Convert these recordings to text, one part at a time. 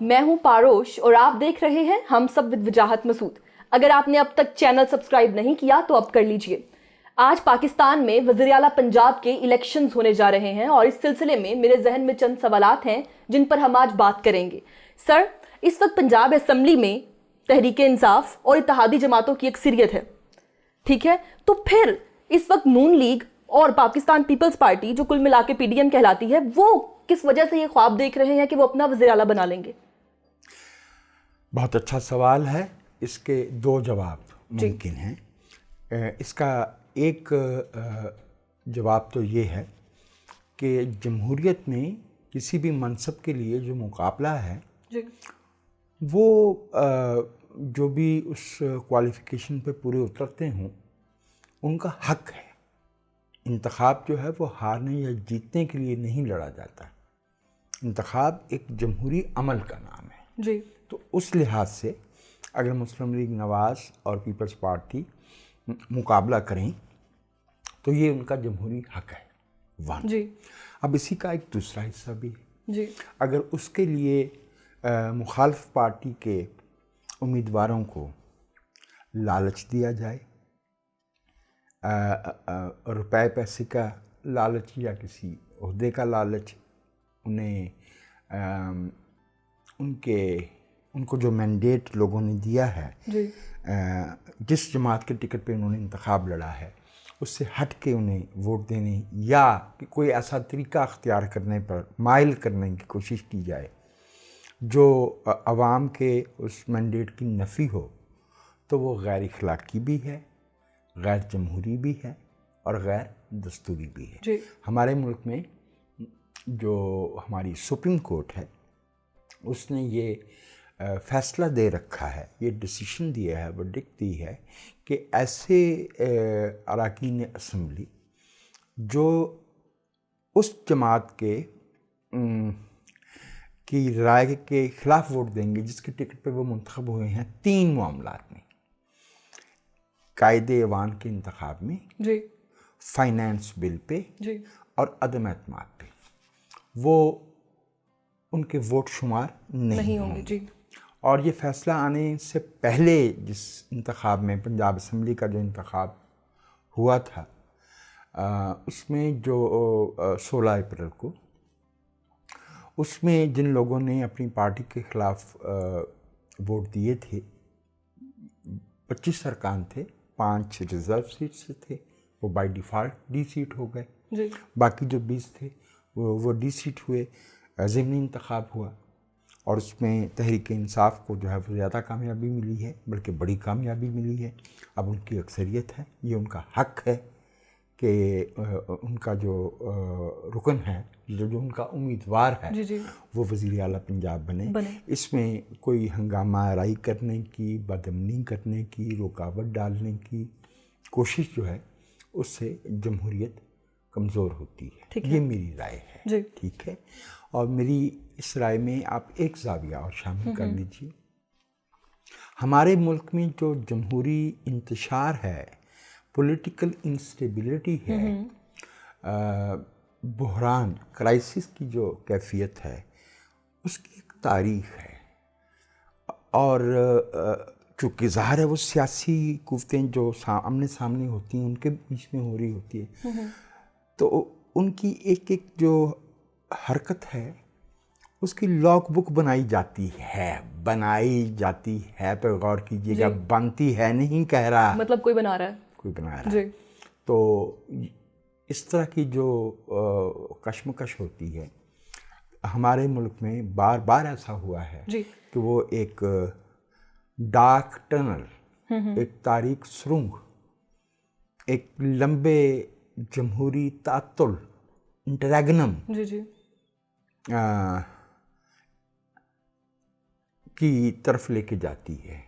मैं हूं पारोश और आप देख रहे हैं हम सब विद वजाहत मसूद। अगर आपने अब तक चैनल सब्सक्राइब नहीं किया तो अब कर लीजिए। आज पाकिस्तान में वज़ीर आला पंजाब के इलेक्शंस होने जा रहे हैं और इस सिलसिले में मेरे जहन में चंद सवालात हैं जिन पर हम आज बात करेंगे। सर, इस वक्त पंजाब असेंबली में तहरीक इंसाफ और इत्तेहादी जमातों की अक्सरियत है, ठीक है? तो फिर इस वक्त नून लीग और पाकिस्तान पीपल्स पार्टी, जो कुल मिला के पीडीएम कहलाती है, वो किस वजह से ये ख्वाब देख रहे हैं कि वो अपना वज़ीर आला बना लेंगे? बहुत अच्छा सवाल है। इसके दो जवाब मुमकिन हैं। इसका एक जवाब तो ये है कि जमहूरियत में किसी भी मनसब के लिए जो मुकाबला है जी। वो जो भी उस क्वालिफ़िकेशन पे पूरे उतरते हों उनका हक है। इंतखाब जो है वो हारने या जीतने के लिए नहीं लड़ा जाता। इंतखाब एक जमहूरी अमल का नाम है जी। तो उस लिहाज से अगर मुस्लिम लीग नवाज़ और पीपल्स पार्टी मुकाबला करें तो ये उनका जमहूरी हक है। वन जी। अब इसी का एक दूसरा हिस्सा भी है जी। अगर उसके लिए मुखालिफ पार्टी के उम्मीदवारों को लालच दिया जाए, रुपए पैसे का लालच या किसी ओहदे का लालच, उन्हें उनको जो मैंडेट लोगों ने दिया है जी। जिस जमात के टिकट पे उन्होंने इंतखाब लड़ा है उससे हट के उन्हें वोट देने या कोई ऐसा तरीका अख्तियार करने पर माइल करने की कोशिश की जाए जो अवाम के उस मैंडेट की नफ़ी हो, तो वो गैर इखलाकी भी है, गैर जमहूरी भी है और गैर दस्तूरी भी है। जी। हमारे मुल्क में जो हमारी सुप्रीम कोर्ट है उसने ये फ़ैसला दे रखा है, ये डिसीशन दिया है, वर्डिक्ट दी है कि ऐसे अरकान असम्बली जो उस जमात की राय के ख़िलाफ़ वोट देंगे जिसके टिकट पे वो मुंतखब हुए हैं, 3 मामलात में, कायदे ऐवान के इंतखाब में जी। फाइनेंस बिल पे जी। और अदम एतमाद पे, वो उनके वोट शुमार नहीं होंगे। जी। और ये फ़ैसला आने से पहले जिस इंतखाब में पंजाब असम्बली का जो इंतखाब हुआ था उसमें जो 16 अप्रैल को उसमें जिन लोगों ने अपनी पार्टी के ख़िलाफ़ वोट दिए थे 25 अरकान थे, 5 रिज़र्व सीट्स थे, वो बाय डिफ़ॉल्ट डी सीट हो गए। जी। बाकी जो 20 थे वो डी सीट हुए। ज़िमनी इंतखाब हुआ और उसमें तहरीक इंसाफ को जो है वो ज़्यादा कामयाबी मिली है, बल्कि बड़ी कामयाबी मिली है। अब उनकी अक्सरियत है, ये उनका हक है कि उनका जो रुकन है, जो उनका उम्मीदवार है, जी। जी। वो वज़ीर आला पंजाब बने। इसमें कोई हंगामा आराई करने की, बदअमनी करने की, रुकावट डालने की कोशिश जो है उससे जमहूरियत कमज़ोर होती है। ये मेरी राय है। ठीक है। और मेरी इस राय में आप एक ज़ाविया और शामिल कर लीजिए। हमारे मुल्क में जो जमहूरी इंतशार है, पॉलिटिकल इंस्टेबिलिटी है, बहरान क्राइसिस की जो कैफियत है उसकी एक तारीख़ है। और चूँकि ज़ाहिर है वो सियासी कुव्वतें जो आमने सामने होती हैं उनके बीच में हो रही होती है, तो उनकी एक एक जो हरकत है उसकी लॉग बुक बनाई जाती है तो गौर कीजिएगा, बनती है नहीं कह रहा, मतलब कोई बना रहा है, कोई बना रहा है। तो इस तरह की जो कशमकश होती है हमारे मुल्क में बार बार ऐसा हुआ है कि वो एक डार्क टनल, एक तारीक सुरंग, एक लंबे जमहूरी तातुल, इंटरैगनम की तरफ लेके जाती है।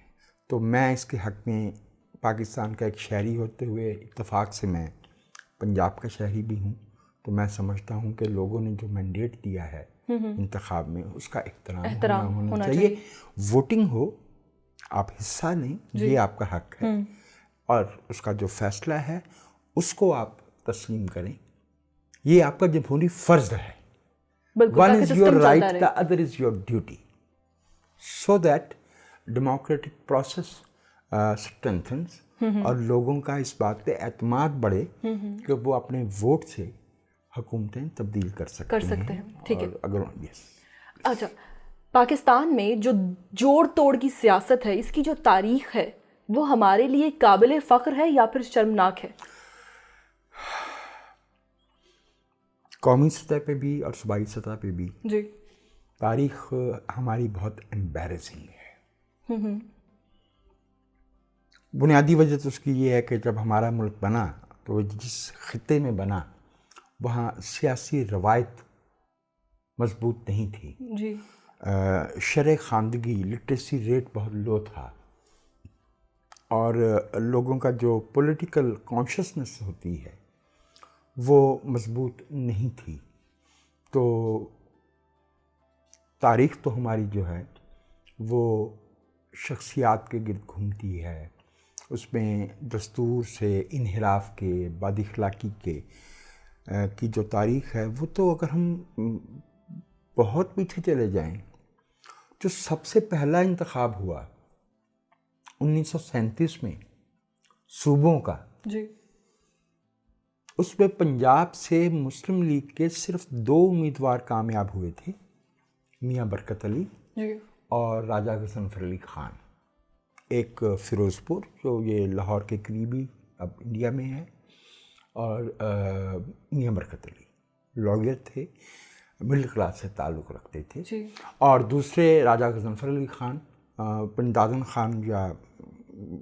तो मैं इसके हक़ में पाकिस्तान का एक शहरी होते हुए इत्तेफाक से मैं पंजाब का शहरी भी हूँ, तो मैं समझता हूँ कि लोगों ने जो मैंडेट दिया है इंतखाब में उसका एहतराम होना चाहिए। वोटिंग हो, आप हिस्सा लें, ये आपका हक है और उसका जो फ़ैसला है उसको आप तस्लीम करें, ये आपका जमहूरी फ़र्ज़ है। One is your right, the other is your duty. So that democratic process strengthens और लोगों का इस बात पे एतमाद बढ़े कि वो अपने वोट से हुकूमतें तब्दील कर सकते हैं। ठीक है। अगर यस, अच्छा, पाकिस्तान में जो जोड़ तोड़ की सियासत है, इसकी जो तारीख है, वो हमारे लिए काबिल फ़ख्र है या फिर शर्मनाक है? कौमी सतह पे भी और सूबाई सतह पे भी जी। तारीख हमारी बहुत एम्बैरेसिंग है। बुनियादी वजह तो उसकी ये है कि जब हमारा मुल्क बना तो जिस खित्ते में बना वहाँ सियासी रवायत मजबूत नहीं थी जी। शरह खानदगी, लिटरेसी रेट बहुत लो था और लोगों का जो पॉलिटिकल कॉन्शियसनेस होती है वो मजबूत नहीं थी। तो तारीख़ तो हमारी जो है वो शख्सियात के गिर्द घूमती है, उसमें दस्तूर से इन्हिराफ के, बदअखलाक़ी के की जो तारीख़ है वो तो अगर हम बहुत पीछे चले जाएं, जो सबसे पहला इंतखाब हुआ 1937 में सूबों का जी, उसमें पंजाब से मुस्लिम लीग के सिर्फ 2 उम्मीदवार कामयाब हुए थे, मियाँ बरकत अली जी, और राजा गजनफर अली खान। एक फ़िरोज़पुर जो ये लाहौर के करीबी अब इंडिया में है, और मियाँ बरकत अली लॉयर थे, मिडिल क्लास से ताल्लुक़ रखते थे जी। और दूसरे राजा गजनफर अली खान पंदादन खान या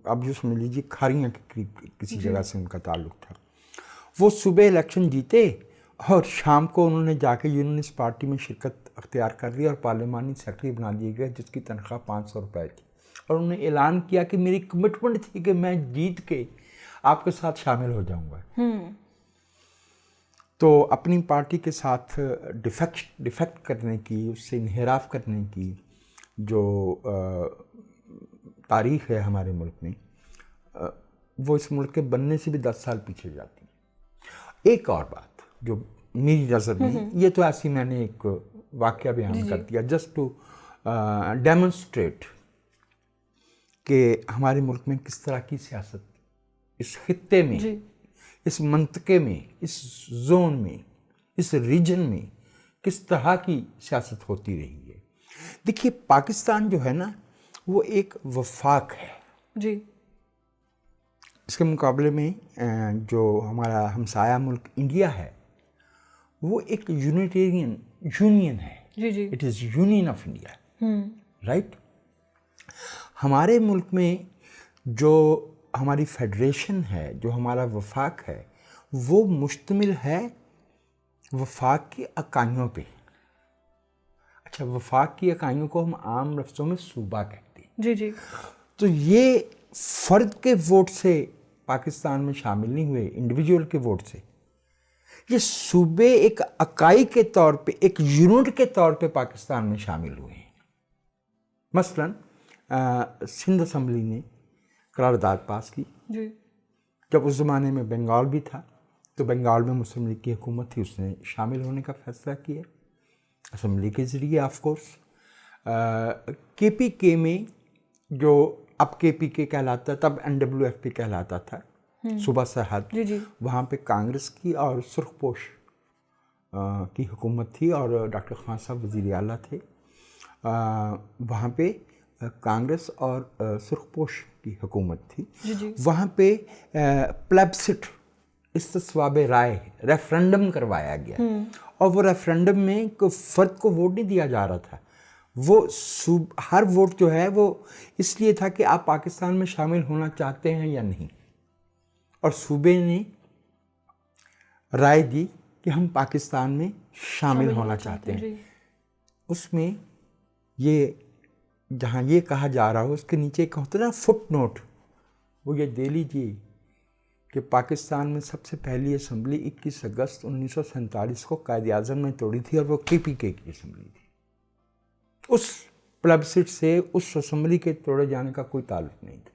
अब जो समझ लीजिए खारियाँ के करीब किसी जगह से उनका ताल्लुक़ था। वो सुबह इलेक्शन जीते और शाम को उन्होंने जाके यूनियनिस्ट पार्टी में शिरकत अख्तियार कर ली और पार्लिमानी सेक्रेटरी बना दिए गए, जिसकी तनख्वाह 500 रुपये थी। और उन्होंने ऐलान किया कि मेरी कमिटमेंट थी कि मैं जीत के आपके साथ शामिल हो जाऊंगा। तो अपनी पार्टी के साथ डिफेक्ट करने की, उससे इन्हिराफ करने की जो तारीख़ है हमारे मुल्क में, वो इस मुल्क के बनने से भी 10 साल पीछे जाती है। एक और बात जो मेरी नज़र में, ये तो ऐसी मैंने एक वाक़या बयान कर दिया जस्ट टू डेमोन्स्ट्रेट कि हमारे मुल्क में किस तरह की सियासत इस खित्ते में, इस मंतके में, इस जोन में, इस रीजन में किस तरह की सियासत होती रही है। देखिए, पाकिस्तान जो है ना वो एक वफाक है जी। इसके मुकाबले में जो हमारा हमसाया मुल्क इंडिया है वो एक यूनिटेरियन यूनियन है। जी जी। It is union of India, right. हमारे मुल्क में जो हमारी फेडरेशन है, जो हमारा वफाक है, वो मुश्तमिल है वफाक की इकाइयों पे। अच्छा, वफाक की इकाइयों को हम आम लफ्ज़ों में सूबा कहते हैं। जी जी। तो ये फ़र्द के वोट से पाकिस्तान में शामिल नहीं हुए, इंडिविजुअल के वोट से। ये सूबे एक इकाई के तौर पे, एक यूनिट के तौर पे पाकिस्तान में शामिल हुए हैं। मसलन सिंध असम्बली ने करारदाद पास की। जी। जब उस ज़माने में बंगाल भी था तो बंगाल में मुस्लिम लीग की हुकूमत थी, उसने शामिल होने का फैसला किया असम्बली के ज़रिए। ऑफ कोर्स KPK में, जो अब KPK कहलाता, तब NWFP कहलाता था, सूबा सरहद, वहाँ पे कांग्रेस की और सुर्खपोश की हुकूमत थी और डॉक्टर खान साहब वज़ीर आला थे। वहाँ पे कांग्रेस और सुर्खपोश की हुकूमत थी। वहाँ पे प्लेब्सिट, इस्तिस्वाब राय, रेफरेंडम करवाया गया और वो रेफरेंडम में कोई फ़र्द को वोट नहीं दिया जा रहा था। वो हर वोट जो है वो इसलिए था कि आप पाकिस्तान में शामिल होना चाहते हैं या नहीं, और सूबे ने राय दी कि हम पाकिस्तान में शामिल होना चाहते हैं। उसमें ये जहाँ ये कहा जा रहा हो उसके नीचे एक होता है ना फुट नोट, वो ये दे लीजिए कि पाकिस्तान में सबसे पहली असम्बली 21 अगस्त 1947 को कायद आज़म ने तोड़ी थी और वो KPK की असम्बली थी। उस प्लेब्सिट से उस असम्बली के तोड़े जाने का कोई ताल्लुक नहीं था।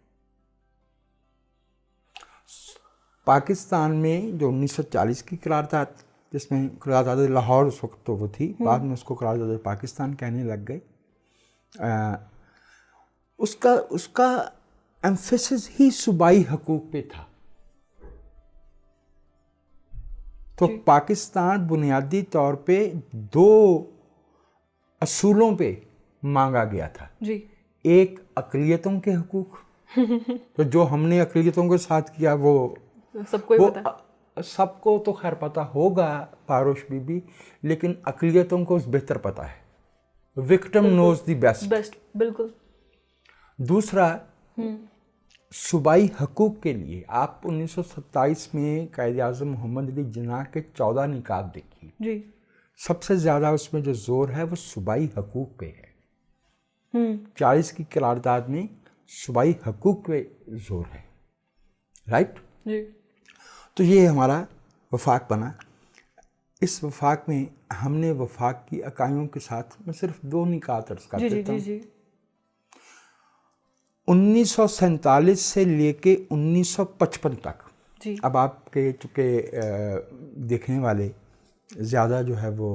पाकिस्तान में जो 1940 की करारदाद, जिसमें करारदाद लाहौर उस वक्त तो वो थी, बाद में उसको करारदाद पाकिस्तान कहने लग गए। उसका एम्फेसिस ही सूबाई हकूक पे था। तो पाकिस्तान बुनियादी तौर पे 2 असूलों पे मांगा गया था जी। एक अक़लियतों के हकूक तो जो हमने अक़लियतों के साथ किया वो सबको ही पता, सबको तो खैर पता होगा पारोश बीबी, लेकिन अक़लियतों को बेहतर पता है। Victim knows the best. बिल्कुल। दूसरा, सूबाई हकूक के लिए आप 1927 में कायद-ए-आज़म मोहम्मद अली जिन्ना के 14 निकाब देखिए जी। सबसे ज़्यादा उसमें जो जोर है वो सूबाई हकूक पे है। 40 की करारदाद में सूबाई हकूक पे जोर है, राइट जी। तो ये हमारा वफाक बना। इस वफाक में हमने वफाक की अकाइयों के साथ मैं सिर्फ 2 निकात अर्ज़ कर देता हूँ। 1947 से लेके 1955 तक जी। अब आपके चूँकि देखने वाले ज़्यादा जो है वो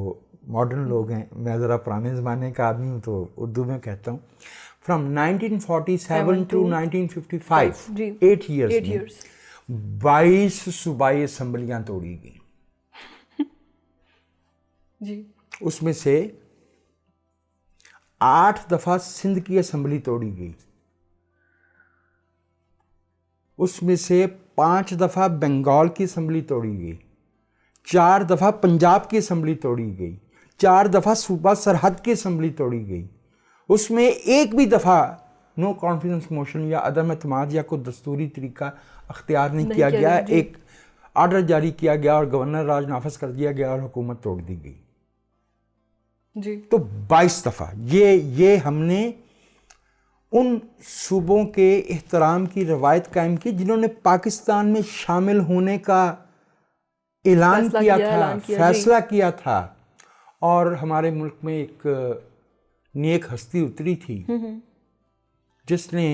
मॉडर्न लोग हैं, मैं ज़रा पुराने ज़माने का आदमी हूँ तो उर्दू में कहता हूँ। फ्रॉम 1947 टू 1955 8 ईयर्स में 22 सूबाई असम्बलियाँ तोड़ी गई जी। उसमें से 8 दफ़ा सिंध की असम्बली तोड़ी गई, उसमें से 5 दफ़ा बंगाल की असम्बली तोड़ी गई, 4 दफ़ा पंजाब की असम्बली तोड़ी गई, 4 दफ़ा सूबा सरहद की असम्बली तोड़ी गई। उसमें एक भी दफ़ा नो कॉन्फिडेंस मोशन या अदम एतमाद या कोई दस्तूरी तरीका अख्तियार नहीं किया गया। एक आर्डर जारी किया गया और गवर्नर राज नाफज कर दिया गया और हुकूमत तोड़ दी गई जी। तो 22 दफ़ा ये हमने उन सूबों के एहतराम की रवायत कायम की जिन्होंने पाकिस्तान में शामिल होने का ऐलान फैसला किया था। और हमारे मुल्क में एक नेक हस्ती उतरी थी जिसने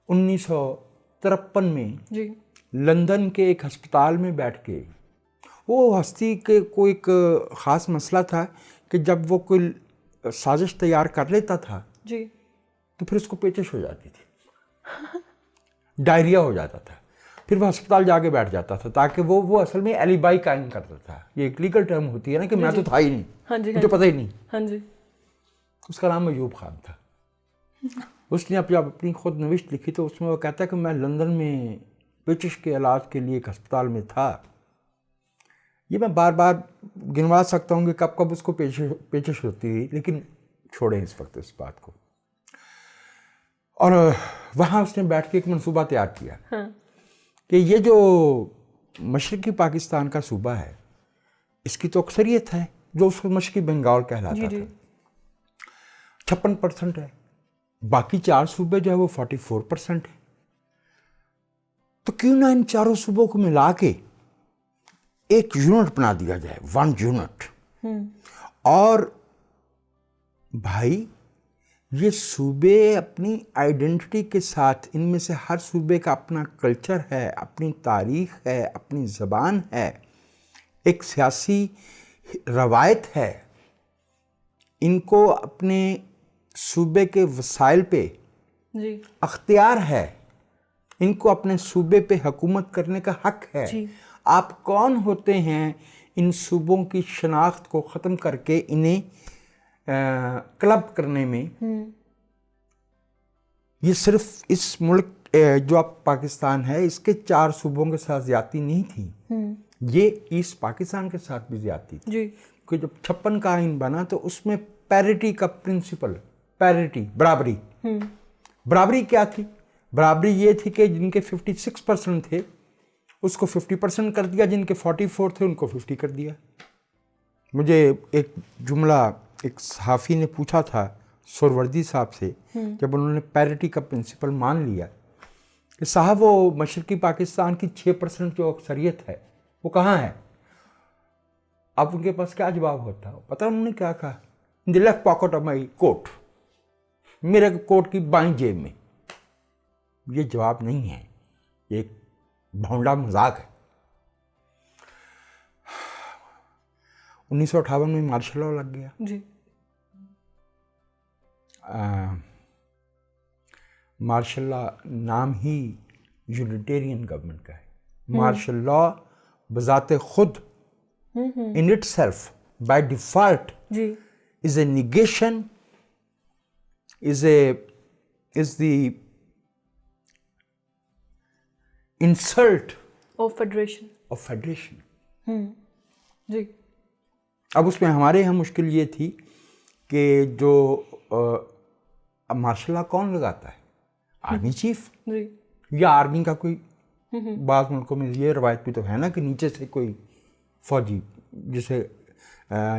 1953 में जी। लंदन के एक अस्पताल में बैठ के, वो हस्ती के कोई एक ख़ास मसला था कि जब वो कोई साजिश तैयार कर लेता था जी तो फिर उसको पेचिश हो जाती थी डायरिया हो जाता था, फिर वो अस्पताल जाके बैठ जाता था ताकि वो असल में एलिबाई कायम करता था। ये एक लीगल टर्म होती है ना कि मैं तो था ही नहीं, मुझे पता ही नहीं। हाँ जी। उसका नाम अयूब खान था। उसने जब अपनी खुद नविश्त लिखी तो उसमें वो कहता है कि मैं लंदन में पेचिश के इलाज के लिए एक अस्पताल में था। ये मैं बार बार गिनवा सकता हूँ कि कब कब उसको पेचिश होती है, लेकिन छोड़ें इस वक्त इस बात को। और वहाँ उसने बैठ के एक मंसूबा तैयार किया कि ये जो मशरक़ी पाकिस्तान का सूबा है इसकी तो अक्सरियत है जो उसको मशरक़ी बंगाल कहलाता था, 56% है, बाकी 4 सूबे जो है वो 44% है। तो क्यों ना इन चारों सूबों को मिला के एक यूनिट बना दिया जाए, 1 यूनिट। और भाई ये सूबे अपनी आइडेंटिटी के साथ, इनमें से हर सूबे का अपना कल्चर है, अपनी तारीख़ है, अपनी ज़बान है, एक सियासी रवायत है, इनको अपने सूबे के वसाइल पे अख्तियार है, इनको अपने सूबे पे हुकूमत करने का हक है। आप कौन होते हैं इन सूबों की शनाख्त को ख़त्म करके इन्हें क्लब करने में? ये सिर्फ इस मुल्क जो अब पाकिस्तान है इसके 4 सूबों के साथ ज़्यादती नहीं थी, ये ईस्ट पाकिस्तान के साथ भी ज़्यादती थी। क्योंकि जब 56 का आइन बना तो उसमें पैरिटी का प्रिंसिपल, पैरिटी, बराबरी क्या थी? बराबरी ये थी कि जिनके 56% थे उसको 50% कर दिया, जिनके 44 थे उनको 50 कर दिया। मुझे एक जुमला एक सहाफ़ी ने पूछा था सुरवर्दी साहब से, जब उन्होंने पैरिटी का प्रिंसिपल मान लिया कि साहब वो मशरक़ी पाकिस्तान की 6% जो अक्सरियत है वो कहाँ है? अब उनके पास क्या जवाब होता है पता? उन्होंने क्या कहा? In the left pocket of my coat, मेरे कोट की बाईं जेब में। ये जवाब नहीं है, ये एक भौंडा मजाक है। 1958 में मार्शल लॉ लग गया जी। मार्शल लॉ नाम ही यूनिटेरियन गवर्नमेंट का है। मार्शल लॉ बजाते खुद इन इटसेल्फ बाय डिफॉल्ट जी is a negation, is the insult of federation. of federation. जी अब उसमें हमारे यहाँ मुश्किल ये थी कि जो अब मार्शल लॉ कौन लगाता है? आर्मी चीफ जी या आर्मी का कोई, बाद मुल्कों में ये रवायत भी तो है ना कि नीचे से कोई फौजी, जैसे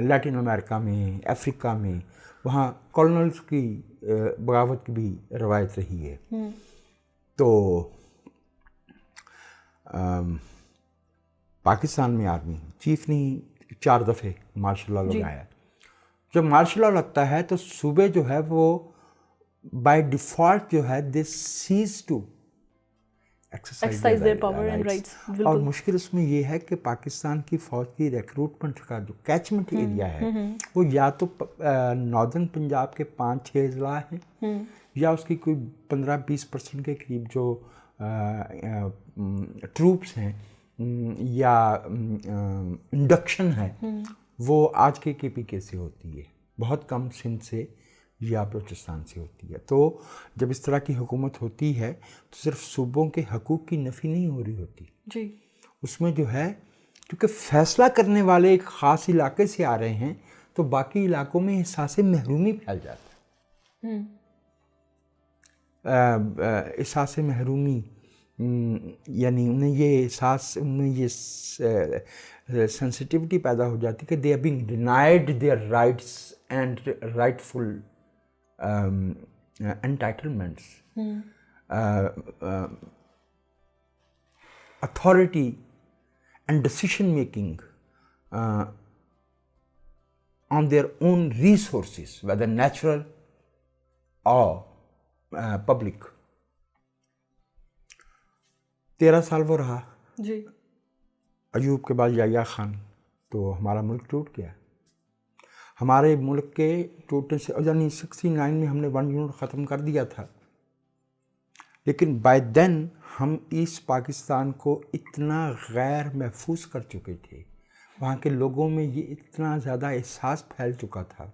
लैटिन अमेरिका में, अफ्रीका में, वहाँ कॉलोनल्स की बगावत की भी रवायत रही है। तो पाकिस्तान में आर्मी चीफ ने 4 दफ़े मार्शल लॉ लगाया। जब मार्शल लॉ लगता है तो सूबे जो है वो बाय डिफ़ॉल्ट जो है they cease to exercise their power and rights. और मुश्किल उसमें ये है कि पाकिस्तान की फ़ौज की रिक्रूटमेंट का जो कैचमेंट एरिया है वो या तो नॉर्दर्न पंजाब के 5-6 अजला हैं या उसकी कोई 15-20% के करीब जो ट्रूप्स हैं या इंडक्शन है वो आज के KPK से होती है, बहुत कम सिंध से या बलूचिस्तान से होती है। तो जब इस तरह की हुकूमत होती है तो सिर्फ सूबों के हकूक़ की नफ़ी नहीं हो रही होती जी, उसमें जो है क्योंकि फ़ैसला करने वाले एक ख़ास इलाके से आ रहे हैं तो बाकी इलाकों में एहसास महरूमी फैल जाता है। एहसास महरूमी यानी उन्हें ये एहसास, उनमें ये सेंसिटिविटी पैदा हो जाती है कि they are being denied their rights and rightful entitlements, authority and decision making on their own resources, whether natural or public. 13 साल वो रहा जी। अयूब के बाद याह्या खान, तो हमारा मुल्क टूट गया। हमारे मुल्क के टूटने से यानी 69 में हमने 1 यूनिट ख़त्म कर दिया था, लेकिन बाय देन हम ईस्ट पाकिस्तान को इतना गैर महफूज कर चुके थे, वहाँ के लोगों में ये इतना ज़्यादा एहसास फैल चुका था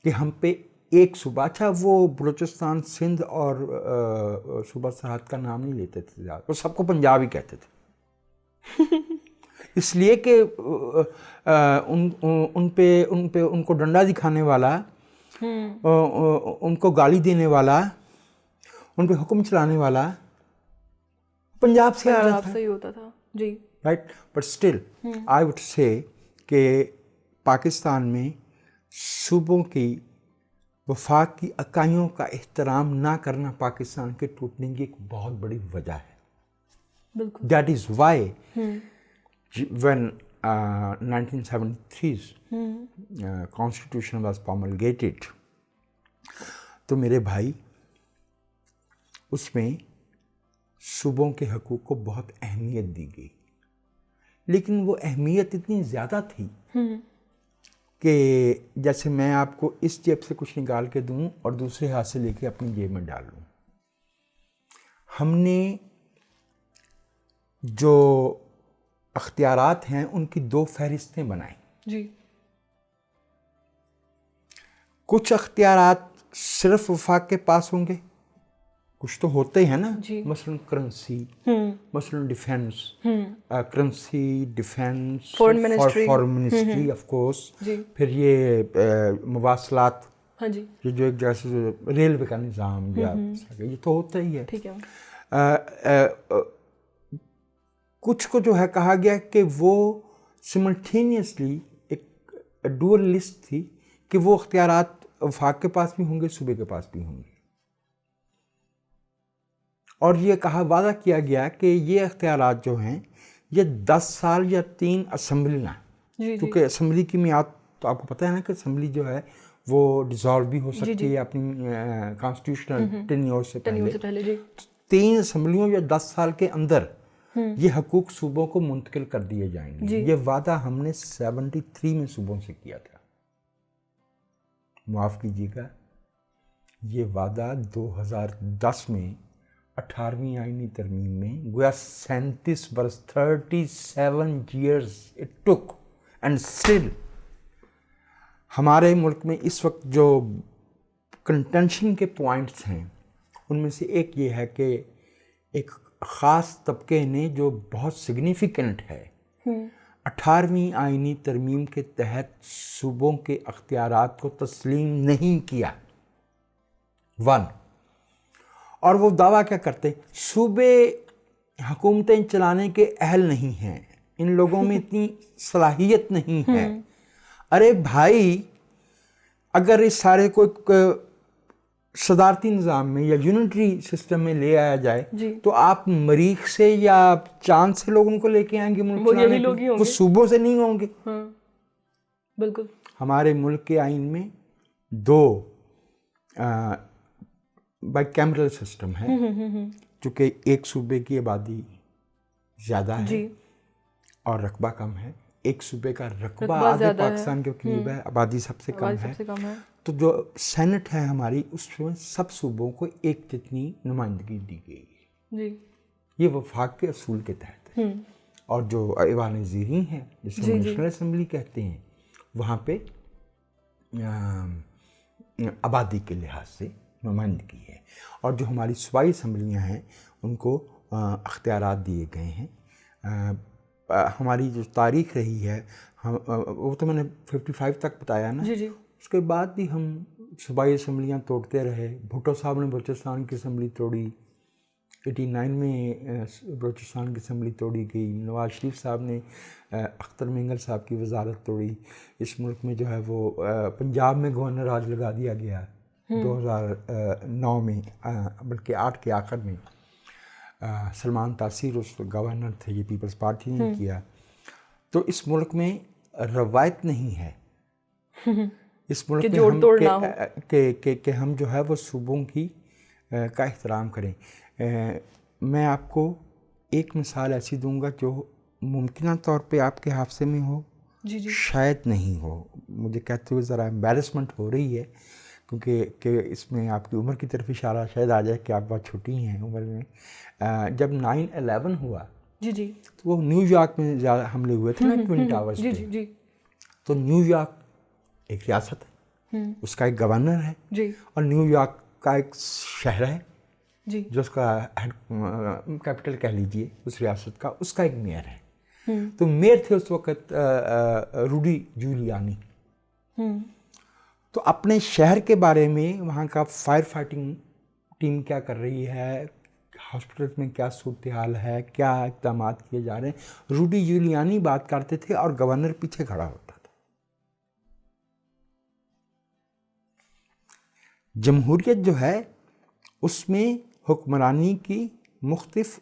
कि हम पे एक सूबा, अच्छा वो बलूचिस्तान, सिंध और सूबा सरहद का नाम नहीं लेते थे ज़्यादा, वो सबको पंजाब ही कहते थे इसलिए कि उनको डंडा दिखाने वाला, उनको गाली देने वाला, उन पे हुक्म चलाने वाला पंजाब से आ रहा था, सही होता था जी, right. But still I would say कि पाकिस्तान में सूबों की वफाक की इकाइयों का एहतराम ना करना पाकिस्तान के टूटने की एक बहुत बड़ी वजह है। बिल्कुल। That is why when 1973's constitution was promulgated, तो मेरे भाई उसमें सूबों के हकूक़ को बहुत अहमियत दी गई, लेकिन वो अहमियत इतनी ज़्यादा थी कि जैसे मैं आपको इस जेब से कुछ निकाल के दूं और दूसरे हाथ से लेके अपनी जेब में डाल लूं। हमने जो अख्तियारात हैं उनकी 2 फहरिस्तें बनाई जी। कुछ अख्तियारात सिर्फ वफाक के पास होंगे, कुछ तो होते हैं ना जी। मसलन करेंसी, मसलन defence, currency, defence, foreign ministry of course, फिर ये मवासलात, हाँ जी, ये जो एक जैसे रेलवे का निज़ाम या ये तो होता ही है। ठीक है। कुछ को जो है कहा गया कि वो सिमल्टेनियसली एक डुअल लिस्ट थी कि वो अख्तियारात वफाक के पास भी होंगे, सूबे के पास भी होंगे, और ये कहा वादा किया गया कि ये अख्तियारात जो हैं ये 10 साल या 3 असम्बलियाँ, क्योंकि असम्बली की मियाद तो आपको पता है ना कि असम्बली जो है वो डिज़ोल्व भी हो सकती है अपनी कॉन्स्टिट्यूशनल टेन्योर से पहले। 3 असम्बलियों या 10 साल के अंदर ये हकूक़ सूबों को मुंतकिल कर दिए जाएंगे। ये वादा हमने 73 में सूबों से किया था, माफ़ कीजिएगा ये वादा 2010 में 18वीं आईनी तरमीम में गोया 37 बरस 37 years it took and still हमारे मुल्क में इस वक्त जो कंटेंशन के पॉइंट्स हैं उनमें से एक ये है कि एक ख़ास तबके ने जो बहुत सिग्निफिकेंट है 18वीं आईनी तरमीम के तहत सूबों के अख्तियारात को तस्लीम नहीं किया। 1 और वो दावा क्या करते, सूबे हुकूमतें चलाने के अहल नहीं हैं, इन लोगों में इतनी सलाहियत नहीं है। अरे भाई, अगर इस सारे को सदारती निज़ाम में या यूनिटरी सिस्टम में ले आया जाए तो आप मरीख से या चांद से लोगों को लेके आएंगे मुल्क चलाने के, वो सूबों से नहीं होंगे। बिल्कुल। हमारे मुल्क के आइन में 2 बाइकैमरल सिस्टम है, चूँकि एक सूबे की आबादी ज़्यादा है और रकबा कम है, एक सूबे का रकबा आधे पाकिस्तान के करीब है, आबादी सबसे कम है। तो जो सेनेट है हमारी, उसमें सब सूबों को एक जितनी नुमाइंदगी दी गई है। ये वफाक के असूल के तहत है। और जो ऐवान ज़ीरीन है, जिसे नेशनल असम्बली कहते हैं, वहाँ पे आबादी के लिहाज से नुमाइंदगी है। और जो हमारी सूबाई असम्बलियाँ हैं उनको अख्तियारात दिए गए हैं। हमारी जो तारीख़ रही है, हम वो तो मैंने 55 तक बताया ना। उसके बाद भी हम सूबाई असम्बलियाँ तोड़ते रहे। भुट्टो साहब ने बलूचिस्तान की असम्बली तोड़ी, 89 में बलूचिस्तान की असम्बली तोड़ी गई। नवाज शरीफ साहब ने अख्तर मिंगल साहब की वजारत तोड़ी। इस मुल्क में जो है वो पंजाब में गवर्नर राज लगा दिया गया 2009 में, बल्कि 8 के आखिर में। सलमान तासीर उस गवर्नर थे, ये पीपल्स पार्टी ने किया। तो इस मुल्क में रवायत नहीं है इस मुल्क में हम हम जो है वो सूबों की का एहतराम करें। मैं आपको एक मिसाल ऐसी दूंगा जो मुमकिन तौर पे आपके हादसे में हो, शायद नहीं हो। मुझे कहते हुए ज़रा एम्बैरेसमेंट हो रही है, क्योंकि इसमें आपकी उम्र की तरफ इशारा शायद आ जाए कि आप बहुत छोटी हैं उम्र में। जब 9/11 हुआ तो वो न्यूयॉर्क में ज़्यादा हमले हुए थे ना, ट्विन टावर्स पे। तो न्यूयॉर्क एक रियासत है, उसका एक गवर्नर है, और न्यूयॉर्क का एक शहर है जो उसका कैपिटल कह लीजिए उस रियासत का, उसका एक मेयर है। तो मेयर थे उस वक़्त रूडी जूलियानी। तो अपने शहर के बारे में वहाँ का फायर फाइटिंग टीम क्या कर रही है, हॉस्पिटल में क्या सूरत हाल है, क्या इक़दाम किए जा रहे हैं, रूडी जूलियानी बात करते थे और गवर्नर पीछे खड़ा होता था। जमहूरियत जो है उसमें हुक्मरानी की मुख्तलिफ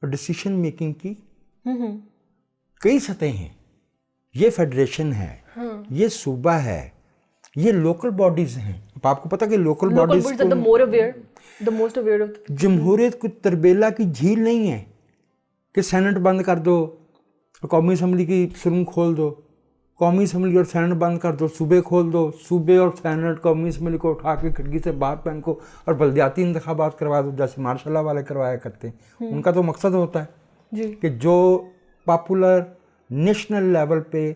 डिसीशन मेकिंग की कई सतहें हैं। ये फेडरेशन है, ये सूबा है, ये लोकल बॉडीज हैं। अब आपको पता कि लोकल बॉडीज जमहूरियत कोई तरबेला की झील नहीं है कि सेनेट बंद कर दो, कौमी असम्बली की सुरंग खोल दो, कौमी असम्बली और सेनेट बंद कर दो, सूबे खोल दो, सूबे और सेनेट कौमी असम्बली को उठा के खिड़की से बाहर फेंको और बल्दियाती इंतखाबात करवा दो, जैसे मार्शल वाले करवाया करते हैं। उनका तो मकसद होता है कि जो पॉपुलर नेशनल लेवल पे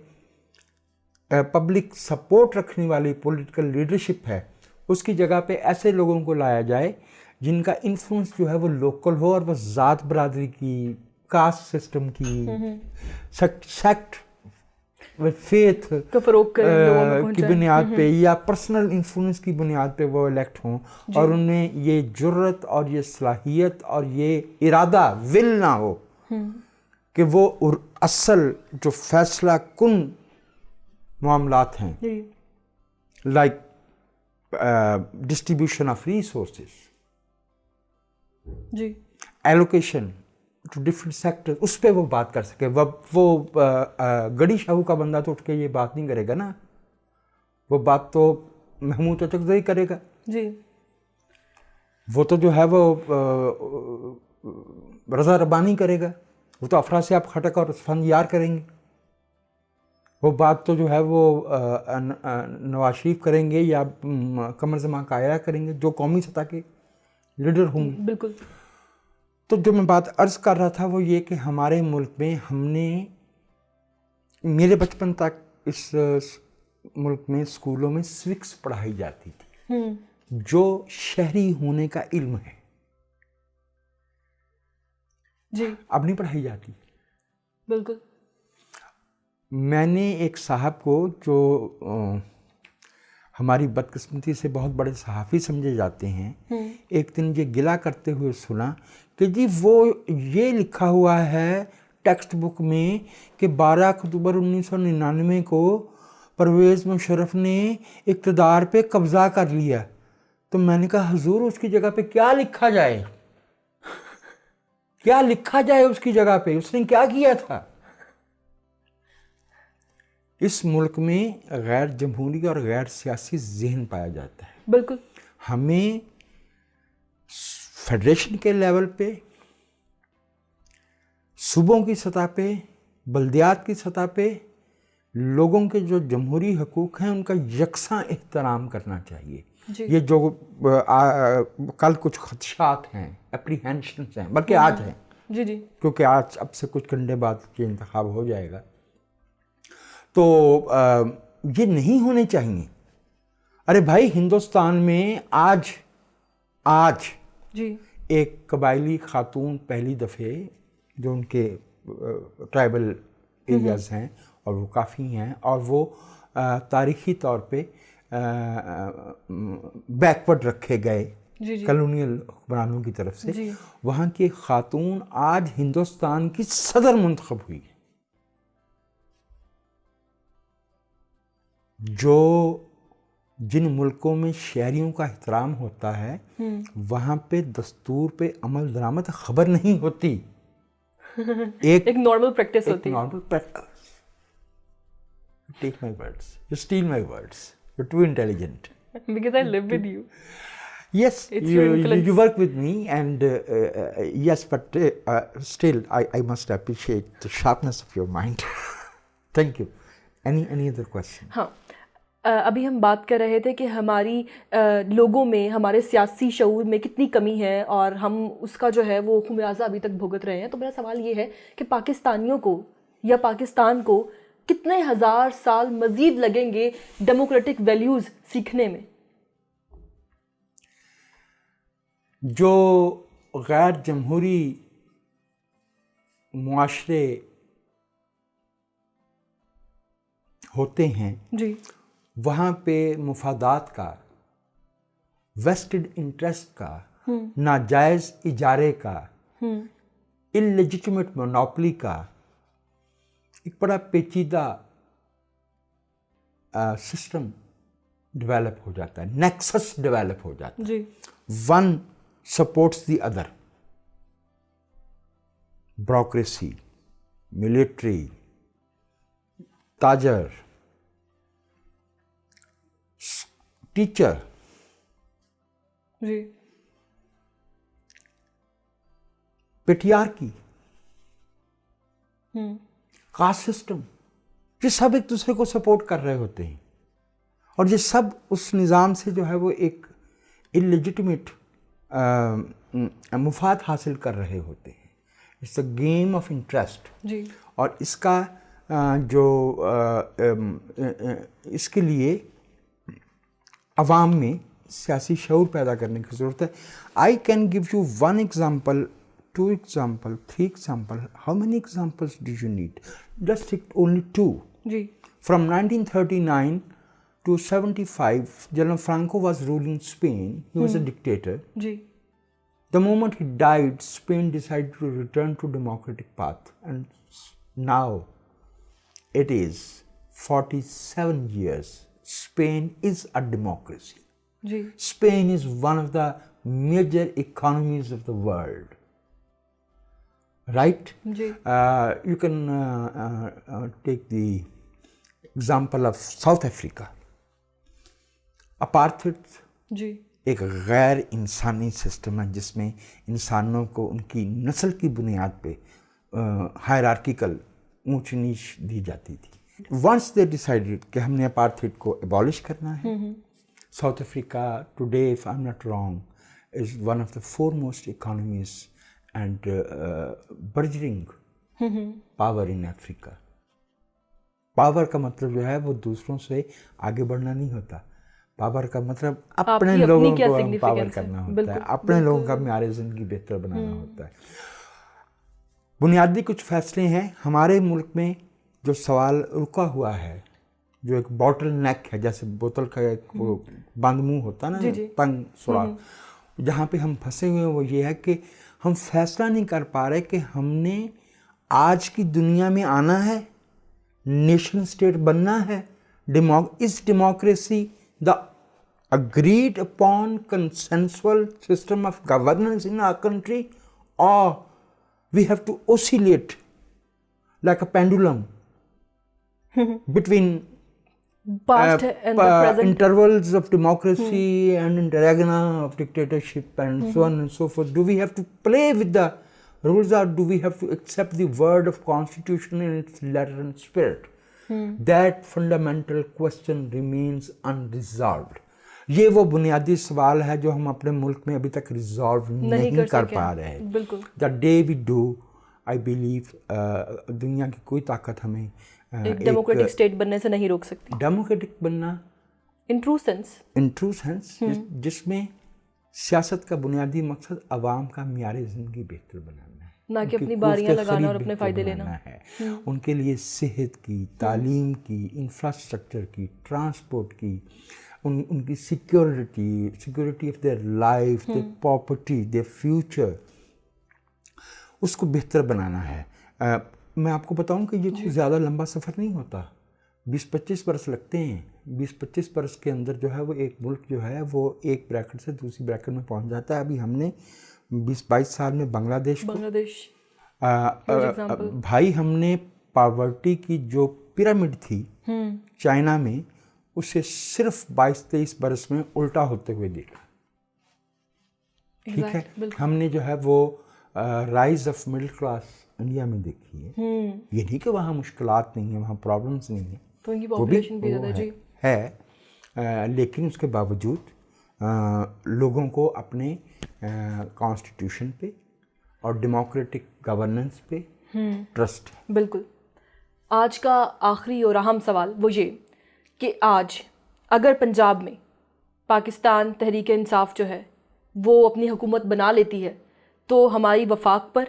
पब्लिक सपोर्ट रखने वाली पॉलिटिकल लीडरशिप है, उसकी जगह पे ऐसे लोगों को लाया जाए जिनका इन्फ्लुएंस जो है वो लोकल हो और वो ज़ात बरादरी की, कास्ट सिस्टम की, सेक्ट फेथ की बुनियाद पे या पर्सनल इन्फ्लुएंस की बुनियाद पे वो इलेक्ट हों, और उनमें ये जुर्रत और ये सलाहियत और ये इरादा, विल ना हो कि वो असल जो फैसला कुन मामलात हैं, like distribution of resources, allocation to different sector, उस पर वो बात कर सके। वो गड़ी शाहू का बंदा तो उठ के ये बात नहीं करेगा ना, वो बात तो महमूद चकजई करेगा। वो तो जो है वो रज़ा रब्बानी करेगा, वो तो अफरा से आप खटक और फन यार करेंगे। वो बात तो जो है वो नवाज शरीफ करेंगे या कमर ज़मान कायरा करेंगे, जो कौमी सतह के लीडर होंगे। बिल्कुल। तो जो मैं बात अर्ज़ कर रहा था वो ये कि हमारे मुल्क में हमने, मेरे बचपन तक इस मुल्क में स्कूलों में सिविक्स पढ़ाई जाती थी, जो शहरी होने का इल्म है जी, अब नहीं पढ़ाई जाती। बिल्कुल। मैंने एक साहब को, जो हमारी बदकिस्मती से बहुत बड़े सहाफ़ी समझे जाते हैं, एक दिन ये गिला करते हुए सुना कि जी वो ये लिखा हुआ है टेक्स्ट बुक में कि 12 अक्टूबर 1999 को परवेज़ मुशर्रफ ने इक़्तिदार पे कब्ज़ा कर लिया। तो मैंने कहा हुजूर उसकी जगह पे क्या लिखा जाए, क्या लिखा जाए उसकी जगह पे, उसने क्या किया था। इस मुल्क में गैर जमहूरी और गैर सियासी ज़हन पाया जाता है। बिल्कुल। हमें फेडरेशन के लेवल पे, सूबों की सतह पे, बल्दियात की सतह पे लोगों के जो जमहूरी हकूक़ हैं उनका यकसा एहतराम करना चाहिए। ये जो कल कुछ खदशात हैं, एप्रीहेंशंस हैं, बल्कि आज हैं, जी जी, क्योंकि आज अब से कुछ घंटे बाद ये इंतखाब हो जाएगा, तो ये नहीं होने चाहिए। अरे भाई, हिंदुस्तान में आज जी, एक कबायली खातून पहली दफ़े, जो उनके ट्राइबल एरियाज़ हैं और वो काफ़ी हैं, और वो तारीख़ी तौर पे बैकवर्ड रखे गए कॉलोनियल हुक्मरानों की तरफ से, वहाँ की खातून आज हिंदुस्तान की सदर मुंतखब हुई है। जो जिन मुल्कों में शहरियों का एहतराम होता है वहाँ पे दस्तूर पे अमल दरामद खबर नहीं होती। एक नॉर्मल प्रैक्टिस होती है। Normal practice. Take my words. You steal my words. You're too intelligent. Because I live with you. Yes, It's your influence. you work with me, and yes, but still, I must appreciate the sharpness of your mind. Thank you. Any other question? हाँ, अभी हम बात कर रहे थे कि हमारी लोगों में, हमारे सियासी शऊर में कितनी कमी है और हम उसका जो है वो खुमियाजा अभी तक भुगत रहे हैं। तो मेरा सवाल ये है कि पाकिस्तानियों को या पाकिस्तान को कितने हज़ार साल मज़ीद लगेंगे डेमोक्रेटिक वैल्यूज़ सीखने में? जो गैर जमहूरी मुआशरे होते हैं जी, वहाँ पे मुफादात का, वेस्टेड इंटरेस्ट का, नाजायज़ इजारे का, इलेजिटिमेट मोनोपोली का एक बड़ा पेचीदा सिस्टम डेवलप हो जाता है, नेक्सस डेवलप हो जाता है। जी, one supports the other. Bureaucracy, military, ताजर, टीचर, जी, पेट्रियार्की, कास्ट सिस्टम, ये सब एक दूसरे को सपोर्ट कर रहे होते हैं और ये सब उस निज़ाम से जो है वो एक इलेजिटिमेट मुफाद हासिल कर रहे होते हैं। It's a game of interest. जी, और इसका इसके लिए अवाम में सियासी शऊर पैदा करने की ज़रूरत है। I can give you one example, two example, 3 example. How many examples do you need? Just take only 2. जी, From 1939 to 75, General Franco was ruling Spain. He was a dictator. जी, The moment he died, Spain decided to return to democratic path. And now it is 47 years. Spain is a democracy. जी, Spain is one of the major economies of the world. Right? जी, You can take the example of South Africa. Apartheid जी, एक गैर इंसानी system है जिसमें इंसानों को उनकी नस्ल की बुनियाद पे हायरार्किकल ऊंच नीच दी जाती थी। वंस दे डिसाइडेड कि हमने अपार्थाइड को एबॉलिश करना है, South Africa today, if I am not wrong, is one of the foremost economies and burgeoning power in Africa. Power का मतलब जो है वो दूसरों से आगे बढ़ना नहीं होता। पावर का मतलब अपने लोगों को पावर करना होता है, अपने लोगों का म्यार ज़िंदगी बेहतर बनाना होता है। बुनियादी कुछ फैसले हैं हमारे मुल्क में। जो सवाल रुका हुआ है, जो एक बॉटल नेक है, जैसे बोतल का एक वो बंद मुंह होता है ना, तंग सुराख, जहाँ पे हम फंसे हुए हैं, वो ये है कि हम फैसला नहीं कर पा रहे कि हमने आज की दुनिया में आना है, नेशन स्टेट बनना है, is democracy the agreed upon consensual system of governance in our country, or we have to oscillate like a pendulum between past and the present intervals of democracy and interregna of dictatorship and so on and so forth. Do we have to play with the rules, or do we have to accept the word of constitution in its letter and spirit? That fundamental question remains unresolved. ये वो बुनियादी सवाल है जो हम अपने मुल्क में अभी तक रिजॉल्व नहीं कर पा रहे हैं। बिल्कुल। The day we do, I believe दुनिया की कोई ताकत हमें एक डेमोक्रेटिक स्टेट बनने से नहीं रोक सकती। डेमोक्रेटिक बनना इन ट्रू सेंस, जिसमें सियासत का बुनियादी मकसद आवाम का म्यार ज़िंदगी बेहतर बनाना है, ना कि अपनी बारियां लगाना और अपने फ़ायदे लेना है। उनके लिए सेहत की, तालीम की, इंफ्रास्ट्रक्चर की, ट्रांसपोर्ट की, उनकी security of their life, their property, their future, उसको बेहतर बनाना है। मैं आपको बताऊं कि ये कोई ज़्यादा लंबा सफ़र नहीं होता, 20-25 बरस लगते हैं। 20-25 बरस के अंदर जो है वो एक मुल्क जो है वो एक ब्रैकेट से दूसरी ब्रैकेट में पहुंच जाता है। अभी हमने 20-22 साल में बांग्लादेश भाई, हमने पॉवर्टी की जो पिरामिड थी चाइना में, उसे सिर्फ 22-23 बरस में उल्टा होते हुए देखा। ठीक है, हमने जो है वो rise of middle Claas India में देखी है। ये नहीं कि वहाँ मुश्किलात नहीं है, वहाँ प्रॉब्लम्स नहीं है, तो उनकी पॉपुलेशन भी ज़्यादा है, लेकिन उसके बावजूद लोगों को अपने कॉन्स्टिट्यूशन पे और डेमोक्रेटिक गवर्नेंस पे ट्रस्ट है। बिल्कुल। आज का आखिरी और अहम सवाल वो ये कि आज अगर पंजाब में पाकिस्तान तहरीक इंसाफ जो है वो अपनी हुकूमत बना लेती है, तो हमारी वफाक पर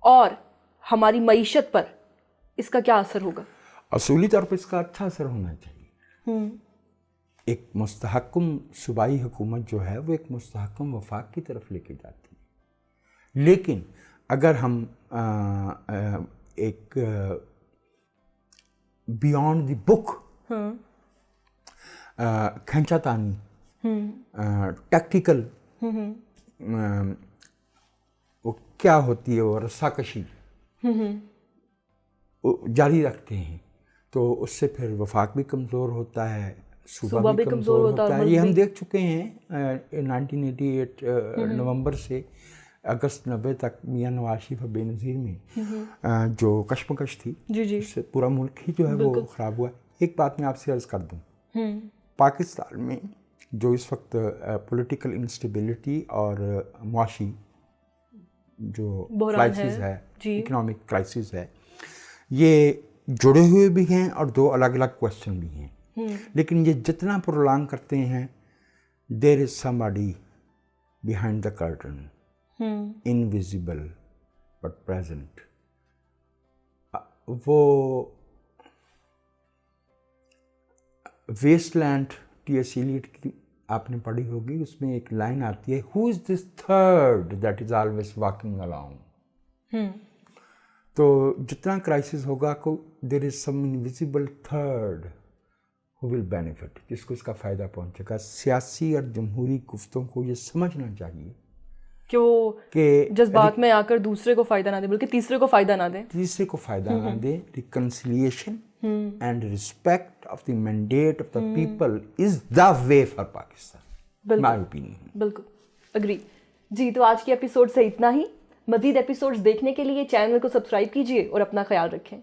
और हमारी मईशत पर इसका क्या असर होगा? असूली तौर पर इसका अच्छा असर होना चाहिए। एक मुस्तहकम सूबाई हुकूमत जो है वो एक मुस्तहकम वफाक की तरफ लेके जाती है। लेकिन अगर हम एक बियॉन्ड द बुक खंचातानी, टैक्टिकल, वो क्या होती है, वो रस्साकशी जारी रखते हैं, तो उससे फिर वफाक भी कमज़ोर होता है, सूबा भी कमज़ोर होता है। ये हम देख चुके हैं 1988 नवंबर से अगस्त 90 तक मियां नवाज शरीफ और बेनज़ीर में जो कशमकश थी, उससे पूरा मुल्क ही जो है वो ख़राब हुआ। एक बात मैं आपसे अर्ज़ कर दूँ, पाकिस्तान में जो इस वक्त पॉलिटिकल इंस्टेबिलिटी और मुआशी जो क्राइसिस है, इकोनॉमिक क्राइसिस है, ये जुड़े हुए भी हैं और दो अलग अलग क्वेश्चन भी हैं। लेकिन ये जितना प्रोलॉन्ग करते हैं, there is somebody behind the curtain, invisible but present. वो वेस्टलैंड टी.एस. एलियट की आपने पढ़ी होगी, उसमें एक लाइन आती है, who is this third that is always walking along. तो जितना क्राइसिस होगा को there is some invisible third who will benefit, जिसको इसका फ़ायदा पहुंचेगा। सियासी और जमहूरी गुफ्तों को ये समझना चाहिए कि वो जज्बात में आकर दूसरे को फ़ायदा ना दे, बल्कि तीसरे को फ़ायदा ना दे, reconciliation and respect of the mandate of the people is the way for Pakistan, my opinion। बिल्कुल अग्री जी। तो आज के एपिसोड से इतना ही। मज़ीद एपिसोड्स देखने के लिए चैनल को सब्सक्राइब कीजिए और अपना ख्याल रखें।